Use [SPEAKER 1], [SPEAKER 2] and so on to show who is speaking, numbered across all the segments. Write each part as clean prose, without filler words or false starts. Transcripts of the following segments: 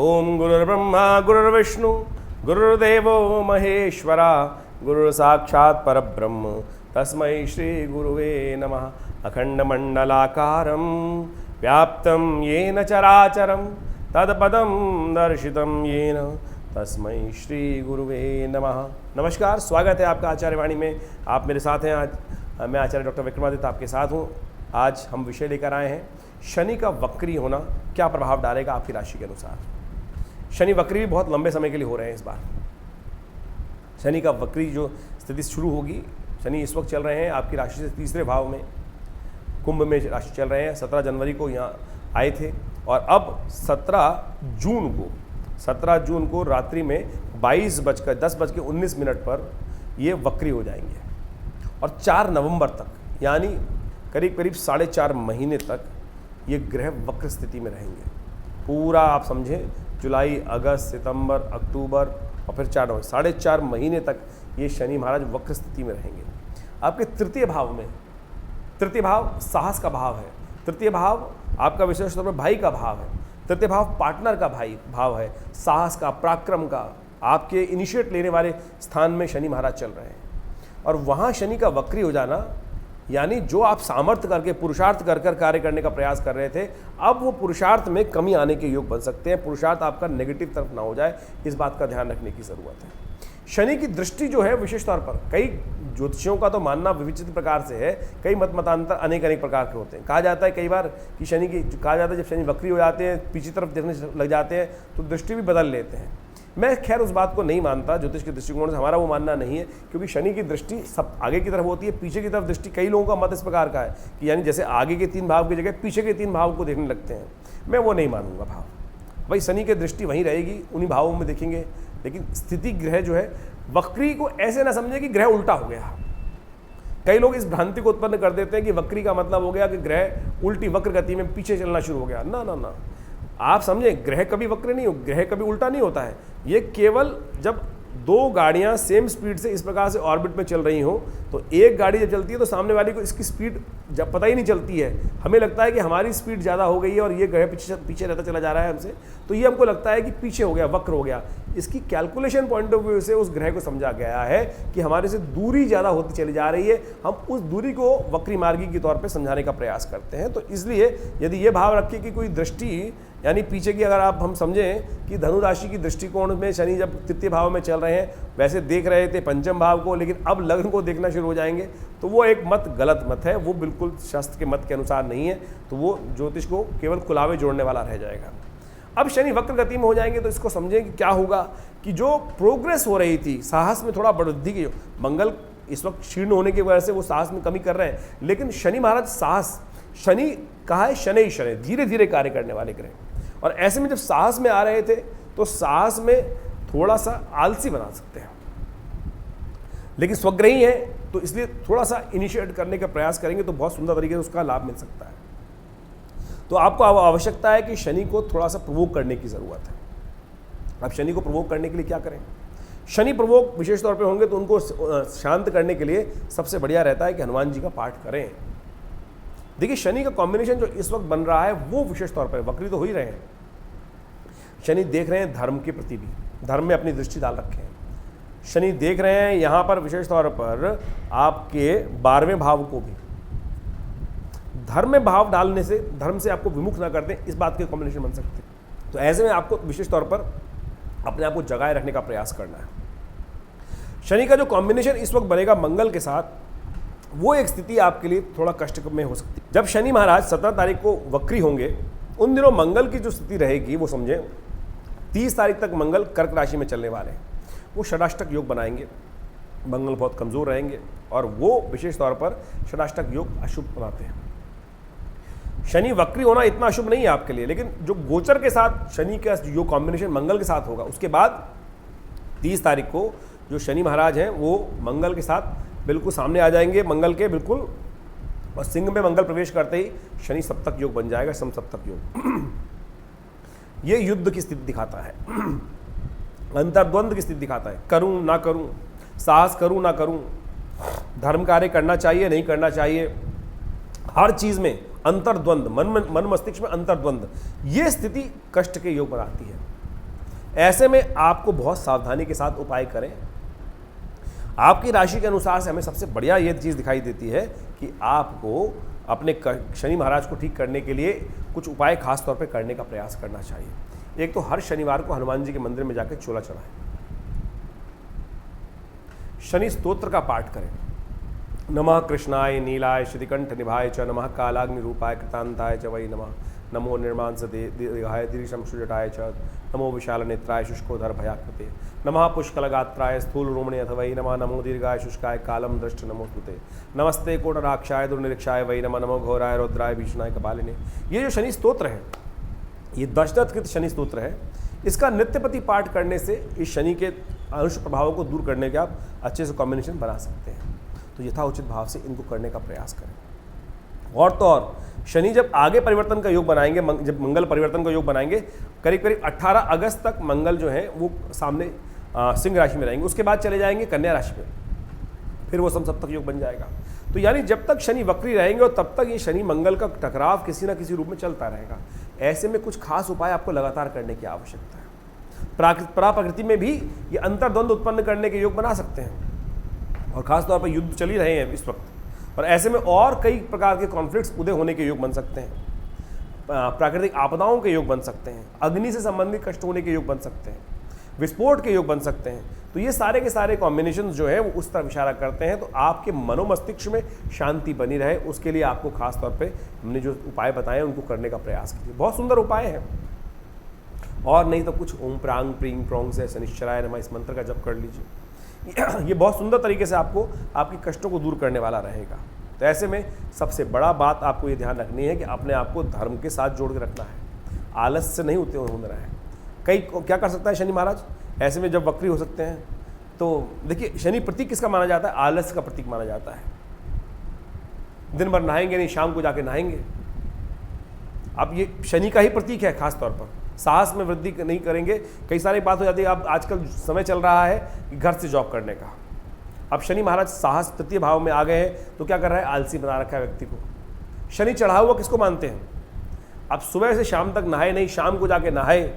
[SPEAKER 1] ओम गुरुर्ब्रह्मा गुरुर्विष्णु गुरुर्देवो महेश्वरा गुरुर् साक्षात् परब्रह्म तस्मै श्री गुरुवे नमः। अखंडमंडलाकारं व्याप्तं येन चराचरं तत्पदं दर्शितं येन तस्मै श्री गुरुवे नमः। नमस्कार, स्वागत है आपका आचार्यवाणी में। आप मेरे साथ हैं। आज मैं आचार्य डॉक्टर विक्रमादित्य आपके साथ हूँ। आज हम विषय लेकर आए हैं शनि का वक्री होना क्या प्रभाव डालेगा आपकी राशि के अनुसार। शनि वक्री भी बहुत लंबे समय के लिए हो रहे हैं। इस बार शनि का वक्री जो स्थिति शुरू होगी, शनि इस वक्त चल रहे हैं आपकी राशि से तीसरे भाव में, कुंभ में राशि चल रहे हैं। 17 जनवरी को यहाँ आए थे और अब 17 जून को रात्रि में 22:10:19 पर ये वक्री हो जाएंगे और 4 नवंबर तक यानी करीब 4.5 महीने तक ये ग्रह वक्र स्थिति में रहेंगे। पूरा आप समझें जुलाई, अगस्त, सितंबर, अक्टूबर और फिर 4 नवंबर, 4.5 महीने तक ये शनि महाराज वक्र स्थिति में रहेंगे। आपके तृतीय भाव में, तृतीय भाव साहस का भाव है, तृतीय भाव आपका विशेष तौर पर भाई का भाव है, तृतीय भाव पार्टनर का भाव है, साहस का, पराक्रम का, आपके इनिशिएट लेने वाले स्थान में शनि महाराज चल रहे हैं। और वहाँ शनि का वक्री हो जाना यानी जो आप सामर्थ्य करके पुरुषार्थ कर कार्य करने का प्रयास कर रहे थे, अब वो पुरुषार्थ में कमी आने के योग बन सकते हैं। पुरुषार्थ आपका नेगेटिव तरफ ना हो जाए, इस बात का ध्यान रखने की ज़रूरत है। शनि की दृष्टि जो है विशेष तौर पर, कई ज्योतिषियों का तो मानना विविध प्रकार से है, कई मतांतर अनेक प्रकार के होते हैं। कहा जाता है कई बार कि शनि की, कहा जाता है जब शनि वक्री हो जाते हैं, पीछे तरफ देखने लग जाते हैं तो दृष्टि भी बदल लेते हैं। मैं खैर उस बात को नहीं मानता, ज्योतिष के दृष्टिकोण से हमारा वो मानना नहीं है, क्योंकि शनि की दृष्टि सब आगे की तरफ होती है, पीछे की तरफ दृष्टि कई लोगों का मत इस प्रकार का है कि यानी जैसे आगे के 3 भाव की जगह पीछे के 3 भाव को देखने लगते हैं। मैं वो नहीं मानूंगा भाव। भाई शनि की दृष्टि वहीं रहेगी, उन्हीं भावों में देखेंगे, लेकिन स्थिति ग्रह जो है वक्री को ऐसे ना समझे कि ग्रह उल्टा हो गया। कई लोग इस भ्रांति को उत्पन्न कर देते हैं कि वक्री का मतलब हो गया कि ग्रह उल्टी वक्र गति में पीछे चलना शुरू हो गया। ना ना ना, आप समझे, ग्रह कभी वक्र नहीं हो, ग्रह कभी उल्टा नहीं होता है। ये केवल जब 2 गाड़ियां सेम स्पीड से इस प्रकार से ऑर्बिट में चल रही हो, तो एक गाड़ी जब चलती है तो सामने वाली को इसकी स्पीड जब पता ही नहीं चलती है, हमें लगता है कि हमारी स्पीड ज़्यादा हो गई है और ये ग्रह पीछे रहता चला जा रहा है हमसे, तो ये हमको लगता है कि पीछे हो गया, वक्र हो गया। इसकी कैलकुलेशन पॉइंट ऑफ व्यू से उस ग्रह को समझा गया है कि हमारे से दूरी ज़्यादा होती चली जा रही है, हम उस दूरी को वक्री मार्गी के तौर पर समझाने का प्रयास करते हैं। तो इसलिए यदि ये भाव रखिए कि कोई दृष्टि यानी पीछे की, अगर आप हम समझें कि धनु राशि की दृष्टिकोण में शनि जब तृतीय भाव में चल रहे हैं, वैसे देख रहे थे पंचम भाव को, लेकिन अब लग्न को देखना शुरू हो जाएंगे, तो वो एक मत गलत मत है, वो बिल्कुल शास्त्र के मत के अनुसार नहीं है। तो वो ज्योतिष को केवल कुलावे जोड़ने वाला रह जाएगा। अब शनि वक्र गति में हो जाएंगे तो इसको समझें कि क्या होगा कि जो प्रोग्रेस हो रही थी, साहस में थोड़ा बढ़ोतरी की, मंगल इस वक्त क्षीण होने की वजह से वो साहस में कमी कर रहे हैं, लेकिन शनि महाराज साहस, शनि कहा है शनि शनि, धीरे धीरे कार्य करने वाले ग्रह, और ऐसे में जब साहस में आ रहे थे तो साहस में थोड़ा सा आलसी बना सकते हैं, लेकिन स्वग्रही है तो इसलिए थोड़ा सा इनिशिएट करने का प्रयास करेंगे तो बहुत सुंदर तरीके से उसका लाभ मिल सकता है। तो आपको आवश्यकता है कि शनि को थोड़ा सा प्रवोक करने की ज़रूरत है। अब शनि को प्रवोक करने के लिए क्या करें? शनि प्रवोक विशेष तौर पे होंगे तो उनको शांत करने के लिए सबसे बढ़िया रहता है कि हनुमान जी का पाठ करें। देखिए शनि का कॉम्बिनेशन जो इस वक्त बन रहा है वो विशेष तौर पर, वक्री तो हो ही रहे हैं, शनि देख रहे हैं धर्म के प्रति भी, धर्म में अपनी दृष्टि डाल रखे हैं। शनि देख रहे हैं यहाँ पर विशेष तौर पर आपके 12वें भाव को भी, धर्म में भाव डालने से, धर्म से आपको विमुख ना कर दें, इस बात के कॉम्बिनेशन बन सकते हैं। तो ऐसे में आपको विशेष तौर पर अपने आप को जगाए रखने का प्रयास करना है। शनि का जो कॉम्बिनेशन इस वक्त बनेगा मंगल के साथ, वो एक स्थिति आपके लिए थोड़ा कष्ट में हो सकती है। जब शनि महाराज 17 तारीख को वक्री होंगे, उन दिनों मंगल की जो स्थिति रहेगी वो समझें 30 तारीख तक मंगल कर्क राशि में चलने वाले हैं। वो षडाष्टक योग बनाएंगे, मंगल बहुत कमज़ोर रहेंगे और वो विशेष तौर पर षडाष्टक योग अशुभ बनाते हैं। शनि वक्री होना इतना अशुभ नहीं है आपके लिए, लेकिन जो गोचर के साथ शनि का जो कॉम्बिनेशन मंगल के साथ होगा, उसके बाद 30 तारीख को जो शनि महाराज हैं वो मंगल के साथ बिल्कुल सामने आ जाएंगे, मंगल के बिल्कुल, और सिंह में मंगल प्रवेश करते ही शनि सप्तक योग बन जाएगा, समसप्तक योग। ये युद्ध की स्थिति दिखाता है, अंतर्द्वंद की स्थिति दिखाता है, करूं ना करूं, साहस करूं ना करूं, धर्म कार्य करना चाहिए नहीं करना चाहिए, हर चीज में अंतर्द्वंद, मन मस्तिष्क में अंतर्द्वंद, ये स्थिति कष्ट के योग बनाती है। ऐसे में आपको बहुत सावधानी के साथ उपाय करें। आपकी राशि के अनुसार से हमें सबसे बढ़िया ये चीज़ दिखाई देती है कि आपको अपने शनि महाराज को ठीक करने के लिए कुछ उपाय खास तौर पे करने का प्रयास करना चाहिए। एक तो हर शनिवार को हनुमान जी के मंदिर में जाकर चोला चढ़ाएं, शनि स्तोत्र का पाठ करें। नमः कृष्णाय नीलाय श्रीकंठ निभाय च, नमः कालाग्नि रूपाय कृतांताय च वै नमः, नमो निर्मांस दीर्घाय दीर्घम सुजटाय च, नमो विशाल नेत्राय शुष्कोधर भयाकृते, नमः पुष्कलगात्राय स्थूल रोमणे अथ वै नमः, नमो दीर्घाय शुष्काय कालम दृष्ट नमोस्तुते, नमस्ते कोटराक्षाय दुर्निरीक्षाय वै नमः, नमो घोराय रौद्राय भीषणाय कपालिने। ये जो शनि स्तोत्र है, ये दशरथकृत शनि स्तोत्र है। इसका नित्यपति पाठ करने से इस शनि के अंश प्रभावों को दूर करने के आप अच्छे से कॉम्बिनेशन बना सकते हैं। तो यथाउचित भाव से इनको करने का प्रयास करें। और तो और शनि जब आगे परिवर्तन का योग बनाएंगे, जब मंगल परिवर्तन का योग बनाएंगे, करीब करीब 18 अगस्त तक मंगल जो है वो सामने सिंह राशि में रहेंगे, उसके बाद चले जाएंगे कन्या राशि में, फिर वो सप्तक योग बन जाएगा। तो यानी जब तक शनि वक्री रहेंगे और तब तक ये शनि मंगल का टकराव किसी ना किसी रूप में चलता रहेगा। ऐसे में कुछ खास उपाय आपको लगातार करने की आवश्यकता है। प्रकृति में भी ये अंतर्द्वंद उत्पन्न करने के योग बना सकते हैं, और खास तौर पर युद्ध चल ही रहे हैं इस वक्त, और ऐसे में और कई प्रकार के कॉन्फ्लिक्ट्स उदय होने के योग बन सकते हैं, प्राकृतिक आपदाओं के योग बन सकते हैं, अग्नि से संबंधित कष्ट होने के योग बन सकते हैं, विस्फोट के योग बन सकते हैं। तो ये सारे के सारे कॉम्बिनेशन जो है वो उस तरफ इशारा करते हैं। तो आपके मनोमस्तिष्क में शांति बनी रहे, उसके लिए आपको खास तौर पे हमने जो उपाय बताए उनको करने का प्रयास कीजिए। बहुत सुंदर उपाय है, और नहीं तो कुछ ओम प्रांग प्रींग प्रोंग से शनिश्चराय नमः इस मंत्र का जप कर लीजिए। ये बहुत सुंदर तरीके से आपको आपके कष्टों को दूर करने वाला रहेगा। तो ऐसे में सबसे बड़ा बात आपको ये ध्यान रखनी है कि अपने आप को धर्म के साथ जोड़ के रखना है, आलस से नहीं होना है। कई क्या कर सकता है शनि महाराज, ऐसे में जब वक्री हो सकते हैं, तो देखिए शनि प्रतीक किसका माना जाता है, आलस का प्रतीक माना जाता है। दिन भर नहाएंगे नहीं, शाम को जाके नहाएंगे। अब ये शनि का ही प्रतीक है, खास तौर पर साहस में वृद्धि नहीं करेंगे। कई सारी बात हो जाती है। अब आजकल समय चल रहा है कि घर से जॉब करने का, अब शनि महाराज साहस तृतीय भाव में आ गए हैं, तो क्या कर रहा है, आलसी बना रखा है व्यक्ति को। शनि चढ़ा हुआ किसको मानते हैं, अब सुबह से शाम तक नहाए नहीं, शाम को जाके नहाए,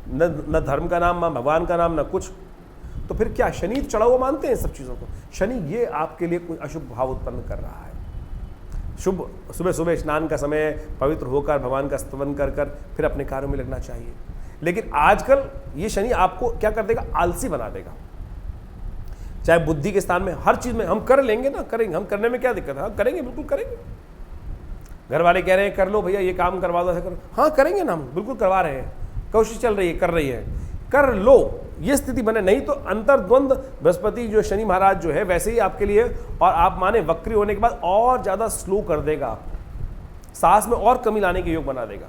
[SPEAKER 1] न धर्म का नाम, न भगवान का नाम, न कुछ, तो फिर क्या शनि चढ़ा हुआ मानते हैं सब चीज़ों को। शनि ये आपके लिए कोई अशुभ भाव उत्पन्न कर रहा है। शुभ सुबह सुबह स्नान का समय, पवित्र होकर भगवान का स्तवन कर कर फिर अपने कार्यों में लगना चाहिए। लेकिन आजकल ये शनि आपको क्या कर देगा, आलसी बना देगा। चाहे बुद्धि के स्थान में, हर चीज़ में हम कर लेंगे ना, करेंगे, हम करने में क्या दिक्कत है, हम करेंगे, बिल्कुल करेंगे। घर वाले कह रहे हैं कर लो भैया, ये काम करवा दो, ऐसा करो, हाँ करेंगे ना, हम बिल्कुल करवा रहे हैं, कोशिश चल रही है, कर रही है, कर लो, ये स्थिति बने। नहीं तो अंतर्द्वंद बृहस्पति जो शनि महाराज जो है वैसे ही आपके लिए, और आप माने वक्री होने के बाद और ज़्यादा स्लो कर देगा, आपको सांस में और कमी लाने के योग बना देगा।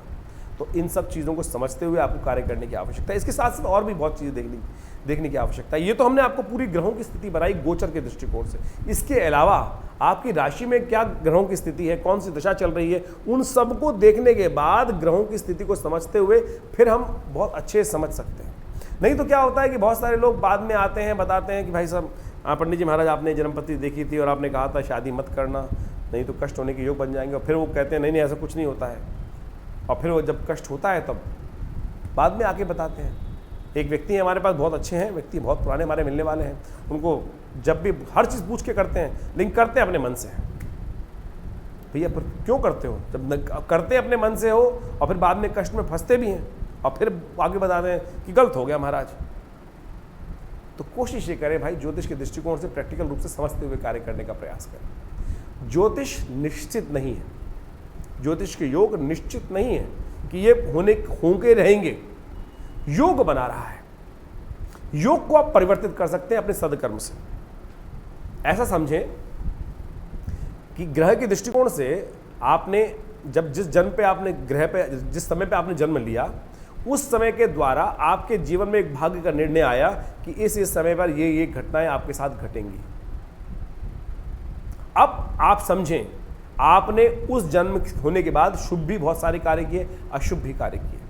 [SPEAKER 1] तो इन सब चीज़ों को समझते हुए आपको कार्य करने की आवश्यकता है। इसके साथ साथ और भी बहुत चीज़ें देखने की आवश्यकता है। ये तो हमने आपको पूरी ग्रहों की स्थिति बनाई गोचर के दृष्टिकोण से। इसके अलावा आपकी राशि में क्या ग्रहों की स्थिति है, कौन सी दशा चल रही है, उन सबको देखने के बाद ग्रहों की स्थिति को समझते हुए फिर हम बहुत अच्छे से समझ सकते हैं। नहीं तो क्या होता है कि बहुत सारे लोग बाद में आते हैं, बताते हैं कि भाई साहब पंडित जी महाराज आपने जन्मपत्री देखी थी और आपने कहा था शादी मत करना, नहीं तो कष्ट होने के योग बन जाएंगे। और फिर वो कहते हैं नहीं ऐसा कुछ नहीं होता है, और फिर वो जब कष्ट होता है तब बाद में आके बताते हैं। एक व्यक्ति है हमारे पास, बहुत अच्छे हैं व्यक्ति, बहुत पुराने हमारे मिलने वाले हैं, उनको जब भी हर चीज़ पूछ के करते हैं, लेकिन करते हैं अपने मन से। भैया पर क्यों करते हो, जब करते अपने मन से हो और फिर बाद में कष्ट में फंसते भी हैं और फिर आगे बताते हैं कि गलत हो गया महाराज। तो कोशिश ये करें भाई, ज्योतिष के दृष्टिकोण से प्रैक्टिकल रूप से समझते हुए कार्य करने का प्रयास करें। ज्योतिष निश्चित नहीं है, ज्योतिष के योग निश्चित नहीं है कि ये होंगे रहेंगे। योग बना रहा है, योग को आप परिवर्तित कर सकते हैं अपने सदकर्म से। ऐसा समझें कि ग्रह के दृष्टिकोण से आपने जब जिस जन्म पे आपने ग्रह पे जिस समय पे आपने जन्म लिया, उस समय के द्वारा आपके जीवन में एक भाग्य का निर्णय आया कि इस समय पर ये घटनाएं आपके साथ घटेंगी। अब आप समझें, आपने उस जन्म होने के बाद शुभ भी बहुत सारे कार्य किए, अशुभ भी कार्य किए।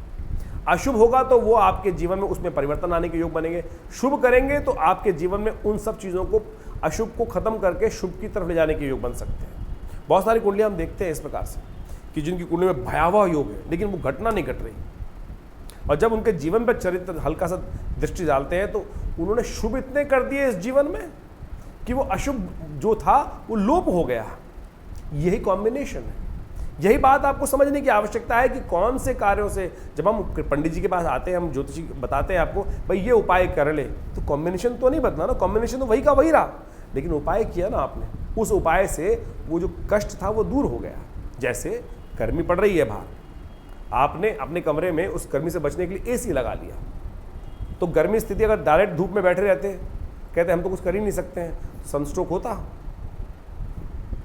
[SPEAKER 1] अशुभ होगा तो वो आपके जीवन में उसमें परिवर्तन आने के योग बनेंगे, शुभ करेंगे तो आपके जीवन में उन सब चीज़ों को, अशुभ को खत्म करके शुभ की तरफ ले जाने के योग बन सकते हैं। बहुत सारी कुंडलियां हम देखते हैं इस प्रकार से कि जिनकी कुंडली में भयावह योग है लेकिन वो घटना नहीं घट रही, और जब उनके जीवन पर चरित्र हल्का सा दृष्टि डालते हैं तो उन्होंने शुभ इतने कर दिए इस जीवन में कि वो अशुभ जो था वो लोप हो गया। यही कॉम्बिनेशन है। यही बात आपको समझने की आवश्यकता है कि कौन से कार्यों से, जब हम पंडित जी के पास आते हैं, हम ज्योतिषी बताते हैं आपको भाई ये उपाय कर ले, तो कॉम्बिनेशन तो नहीं बदला ना, कॉम्बिनेशन तो वही का वही रहा, लेकिन उपाय किया ना आपने, उस उपाय से वो जो कष्ट था वो दूर हो गया। जैसे गर्मी पड़ रही है बाहर, आपने अपने कमरे में उस गर्मी से बचने के लिए एसी लगा लिया, तो गर्मी स्थिति अगर डायरेक्ट धूप में बैठे रहते, कहते हम तो कुछ कर ही नहीं सकते हैं, सनस्ट्रोक होता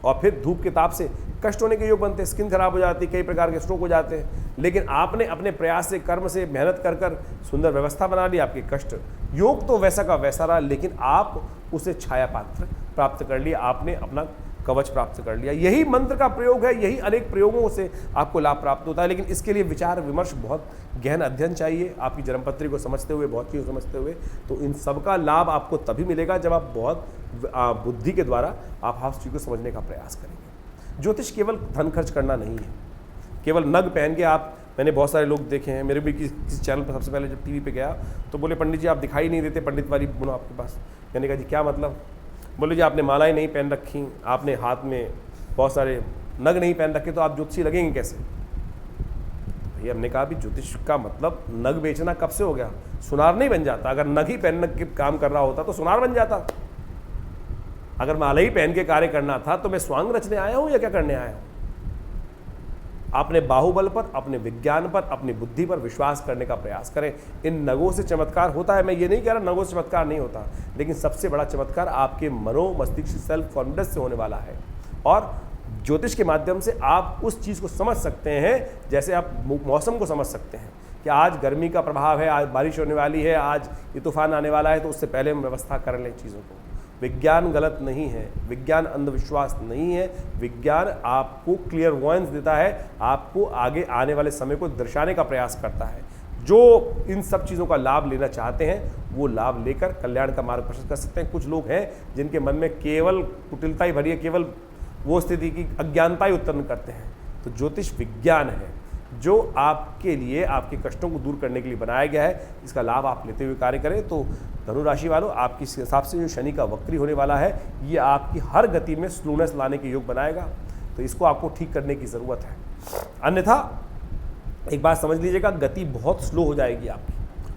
[SPEAKER 1] और फिर धूप के ताप से कष्ट होने के योग बनते, स्किन खराब हो जाती, कई प्रकार के स्ट्रोक हो जाते हैं। लेकिन आपने अपने प्रयास से, कर्म से, मेहनत कर कर सुंदर व्यवस्था बना ली, आपके कष्ट योग तो वैसा का वैसा रहा, लेकिन आप उसे छाया पात्र प्राप्त कर लिया, आपने अपना कवच प्राप्त कर लिया। यही मंत्र का प्रयोग है, यही अनेक प्रयोगों से आपको लाभ प्राप्त होता है। लेकिन इसके लिए विचार विमर्श, बहुत गहन अध्ययन चाहिए, आपकी जन्मपत्री को समझते हुए, बहुत चीज़ समझते हुए। तो इन सब का लाभ आपको तभी मिलेगा जब आप बहुत बुद्धि के द्वारा आप हर चीज़ को समझने का प्रयास करेंगे। ज्योतिष केवल धन खर्च करना नहीं है, केवल नग पहन के आप, मैंने बहुत सारे लोग देखे हैं, मेरे भी किसी चैनल पर सबसे पहले जब टीवी पे गया तो बोले पंडित जी आप दिखाई नहीं देते, पंडित वाली बोलो आपके पास। मैंने कहा जी क्या मतलब? बोले जी आपने मालाएं नहीं पहन रखी, आपने हाथ में बहुत सारे नग नहीं पहन रखे, तो आप ज्योतिषी लगेंगे कैसे? भैया हमने कहा भी ज्योतिष का मतलब नग बेचना कब से हो गया? सुनार नहीं बन जाता। अगर नग ही पहनने के काम कर रहा होता तो सुनार बन जाता। अगर माला ही पहन के कार्य करना था तो मैं स्वांग रचने आया हूं या क्या करने आया हूं? अपने बाहुबल पर, अपने विज्ञान पर, अपनी बुद्धि पर विश्वास करने का प्रयास करें। इन नगों से चमत्कार होता है, मैं ये नहीं कह रहा नगों से चमत्कार नहीं होता, लेकिन सबसे बड़ा चमत्कार आपके मनो मस्तिष्क सेल्फ कॉन्फिडेंस से होने वाला है। और ज्योतिष के माध्यम से आप उस चीज़ को समझ सकते हैं, जैसे आप मौसम को समझ सकते हैं कि आज गर्मी का प्रभाव है, आज बारिश होने वाली है, आज ये तूफान आने वाला है, तो उससे पहले हम व्यवस्था कर लें चीज़ों को। विज्ञान गलत नहीं है, विज्ञान अंधविश्वास नहीं है, विज्ञान आपको क्लियरवॉयंस देता है, आपको आगे आने वाले समय को दर्शाने का प्रयास करता है। जो इन सब चीज़ों का लाभ लेना चाहते हैं वो लाभ लेकर कल्याण का मार्ग प्रशस्त कर सकते हैं। कुछ लोग हैं जिनके मन में केवल कुटिलता ही भरी है, केवल वो स्थिति की अज्ञानता ही उत्पन्न करते हैं। तो ज्योतिष विज्ञान है जो आपके लिए, आपके कष्टों को दूर करने के लिए बनाया गया है। इसका लाभ आप लेते हुए कार्य करें। तो धनु राशि वालों, आपकी हिसाब से जो शनि का वक्री होने वाला है, ये आपकी हर गति में स्लोनेस लाने के योग बनाएगा, तो इसको आपको ठीक करने की ज़रूरत है। अन्यथा एक बात समझ लीजिएगा, गति बहुत स्लो हो जाएगी आपकी,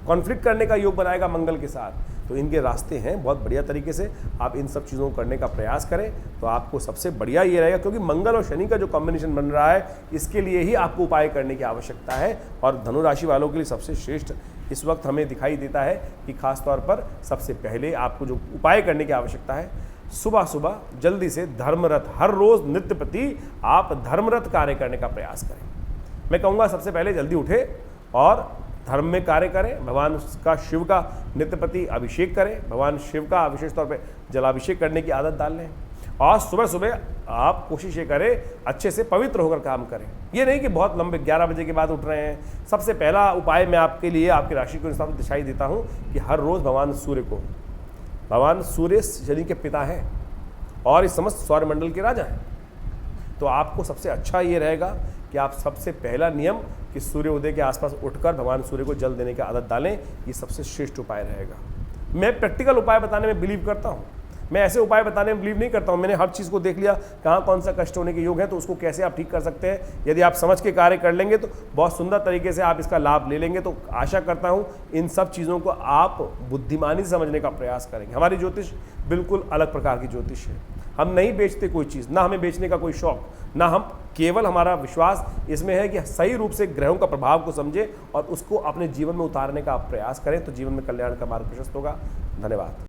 [SPEAKER 1] कॉन्फ्लिक्ट करने का योग बनाएगा मंगल के साथ। तो इनके रास्ते हैं बहुत बढ़िया तरीके से, आप इन सब चीज़ों को करने का प्रयास करें तो आपको सबसे बढ़िया ये रहेगा, क्योंकि मंगल और शनि का जो कॉम्बिनेशन बन रहा है, इसके लिए ही आपको उपाय करने की आवश्यकता है। और धनु राशि वालों के लिए सबसे श्रेष्ठ इस वक्त हमें दिखाई देता है कि खास तौर पर सबसे पहले आपको जो उपाय करने की आवश्यकता है, सुबह सुबह जल्दी से धर्मरत, हर रोज़ नित्य प्रति आप धर्मरत कार्य करने का प्रयास करें। मैं कहूँगा सबसे पहले जल्दी उठे और धर्म में कार्य करें, भगवान का शिव का नित्य प्रति अभिषेक करें, भगवान शिव का विशेष तौर पे जलाभिषेक करने की आदत डाल लें। और सुबह सुबह आप कोशिश ये करें अच्छे से पवित्र होकर काम करें। ये नहीं कि बहुत लंबे 11 बजे के बाद उठ रहे हैं। सबसे पहला उपाय मैं आपके लिए, आपकी राशि के हिसाब से दिशाई देता हूँ कि हर रोज़ भगवान सूर्य को, भगवान सूर्य शनि के पिता हैं और इस समस्त सौरमंडल के राजा हैं, तो आपको सबसे अच्छा ये रहेगा कि आप सबसे पहला नियम कि सूर्योदय के आसपास उठकर भगवान सूर्य को जल देने की आदत डालें। ये सबसे श्रेष्ठ उपाय रहेगा। मैं प्रैक्टिकल उपाय बताने में बिलीव करता हूँ, मैं ऐसे उपाय बताने में बिलीव नहीं करता हूँ। मैंने हर चीज़ को देख लिया, कहाँ कौन सा कष्ट होने के योग है, तो उसको कैसे आप ठीक कर सकते हैं। यदि आप समझ के कार्य कर लेंगे तो बहुत सुंदर तरीके से आप इसका लाभ ले लेंगे। तो आशा करता हूँ इन सब चीज़ों को आप बुद्धिमानी से समझने का प्रयास करेंगे। हमारी ज्योतिष बिल्कुल अलग प्रकार की ज्योतिष है। हम नहीं बेचते कोई चीज़, ना हमें बेचने का कोई शौक, ना हम, केवल हमारा विश्वास इसमें है कि सही रूप से ग्रहों का प्रभाव को समझें और उसको अपने जीवन में उतारने का प्रयास करें, तो जीवन में कल्याण का मार्ग प्रशस्त होगा। धन्यवाद।